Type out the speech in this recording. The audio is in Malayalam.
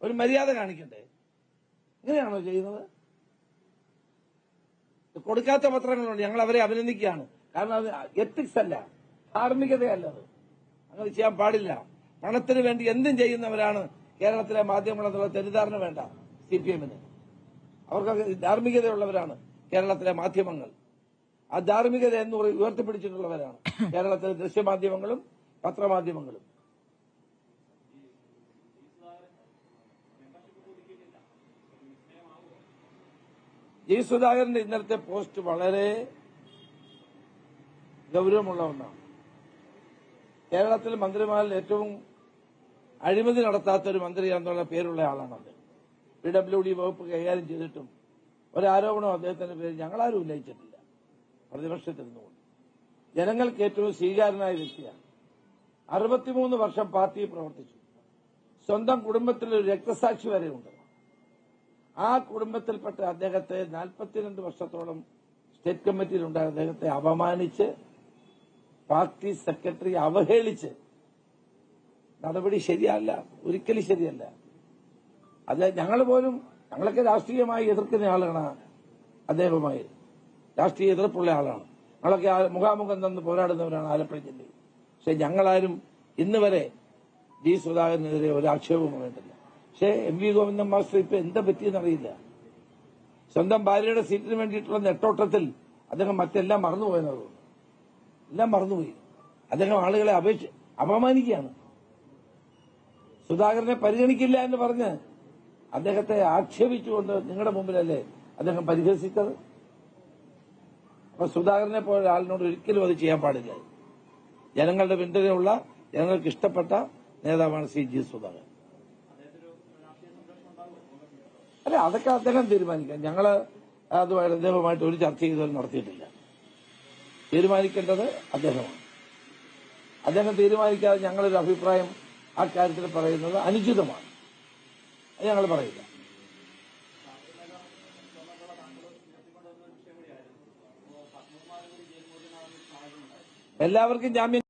ഒരു മര്യാദ കാണിക്കണ്ടേ? ഇങ്ങനെയാണോ ചെയ്യുന്നത്? കൊടുക്കാത്ത പത്രങ്ങളുണ്ട്, ഞങ്ങൾ അവരെ അഭിനന്ദിക്കുകയാണ്. കാരണം അത് എത്തിക്സ് അല്ല, ധാർമ്മികതയല്ല. അത് അങ്ങനെ ചെയ്യാൻ പാടില്ല. പണത്തിന് വേണ്ടി എന്തും ചെയ്യുന്നവരാണ് കേരളത്തിലെ മാധ്യമങ്ങളെന്നുള്ള തെറ്റിദ്ധാരണ വേണ്ട CPM-ന്. അവർക്ക് ധാർമ്മികതയുള്ളവരാണ് കേരളത്തിലെ മാധ്യമങ്ങൾ. ആ ധാർമ്മികത എന്ന് ഉയർത്തിപ്പിടിച്ചിട്ടുള്ളവരാണ് കേരളത്തിലെ ദൃശ്യമാധ്യമങ്ങളും പത്രമാധ്യമങ്ങളും. ജി സുധാകരന്റെ ഇന്നലത്തെ പോസ്റ്റ് വളരെ ഗൌരവമുള്ള ഒന്നാണ്. കേരളത്തിൽ മന്ത്രിമാരിൽ ഏറ്റവും അഴിമതി നടത്താത്ത ഒരു മന്ത്രി എന്നുള്ള പേരുള്ള ആളാണ് അദ്ദേഹം. PWD വകുപ്പ് കൈകാര്യം ചെയ്തിട്ടും ഒരാരോപണം അദ്ദേഹത്തിന്റെ പേരിൽ ഞങ്ങളാരും ഉന്നയിച്ചിട്ടില്ല. പ്രതിപക്ഷത്തിരുന്നുകൊണ്ട് ജനങ്ങൾക്ക് ഏറ്റവും സ്വീകാര്യനായ വ്യക്തിയാണ്. 63 വർഷം പാർട്ടിയിൽ പ്രവർത്തിച്ചു. സ്വന്തം കുടുംബത്തിലൊരു രക്തസാക്ഷി വരെയുണ്ട്. ആ കുടുംബത്തിൽപ്പെട്ട അദ്ദേഹത്തെ 42 വർഷത്തോളം സ്റ്റേറ്റ് കമ്മിറ്റിയിലുണ്ടായ അദ്ദേഹത്തെ അപമാനിച്ച്, പാർട്ടി സെക്രട്ടറി അവഹേളിച്ച് നടപടി ശരിയല്ല, ഒരിക്കലും ശരിയല്ല. അത് ഞങ്ങളൊക്കെ രാഷ്ട്രീയമായി എതിർക്കുന്ന ആളാണ്. അദ്ദേഹവുമായി രാഷ്ട്രീയ എതിർപ്പുള്ള ആളാണ്. ഞങ്ങളൊക്കെ മുഖാമുഖം തന്ന് പോരാടുന്നവരാണ് ആലപ്പുഴ ജില്ലയിൽ. പക്ഷെ ഞങ്ങളാരും ഇന്ന് വരെ ജി സുധാകരനെതിരെ ഒരു ആക്ഷേപവും വേണ്ടില്ല. പക്ഷേ MV ഗോവിന്ദൻ മാസ്റ്റർ ഇപ്പൊ എന്താ പറ്റിയെന്നറിയില്ല. സ്വന്തം ഭാര്യയുടെ സീറ്റിന് വേണ്ടിയിട്ടുള്ള നെട്ടോട്ടത്തിൽ അദ്ദേഹം മറ്റെല്ലാം മറന്നുപോയെന്നത്. എല്ലാം മറന്നുപോയി. അദ്ദേഹം ആളുകളെ അപമാനിക്കുകയാണ്. സുധാകരനെ പരിഗണിക്കില്ല എന്ന് പറഞ്ഞ് അദ്ദേഹത്തെ ആക്ഷേപിച്ചുകൊണ്ട് നിങ്ങളുടെ മുമ്പിലല്ലേ അദ്ദേഹം പരിഹസിച്ചത്. അപ്പൊ സുധാകരനെ പോലെ ആളിനോട് ഒരിക്കലും അത് ചെയ്യാൻ പാടില്ല. ജനങ്ങളുടെ പിന്തുണയുള്ള, ജനങ്ങൾക്ക് ഇഷ്ടപ്പെട്ട നേതാവാണ് ജി സുധാകരൻ. അല്ല, അതൊക്കെ അദ്ദേഹം തീരുമാനിക്കാം. ഞങ്ങള് അതുമായിട്ട് അദ്ദേഹവുമായിട്ട് ഒരു ചർച്ച ചെയ്തവരും നടത്തിയിട്ടില്ല. തീരുമാനിക്കേണ്ടത് അദ്ദേഹമാണ്. അദ്ദേഹം തീരുമാനിക്കാതെ ഞങ്ങളൊരു അഭിപ്രായം ആ കാര്യത്തിൽ പറയുന്നത് അനുചിതമാണ്. അത് ഞങ്ങൾ പറയില്ല. എല്ലാവർക്കും ജാമ്യം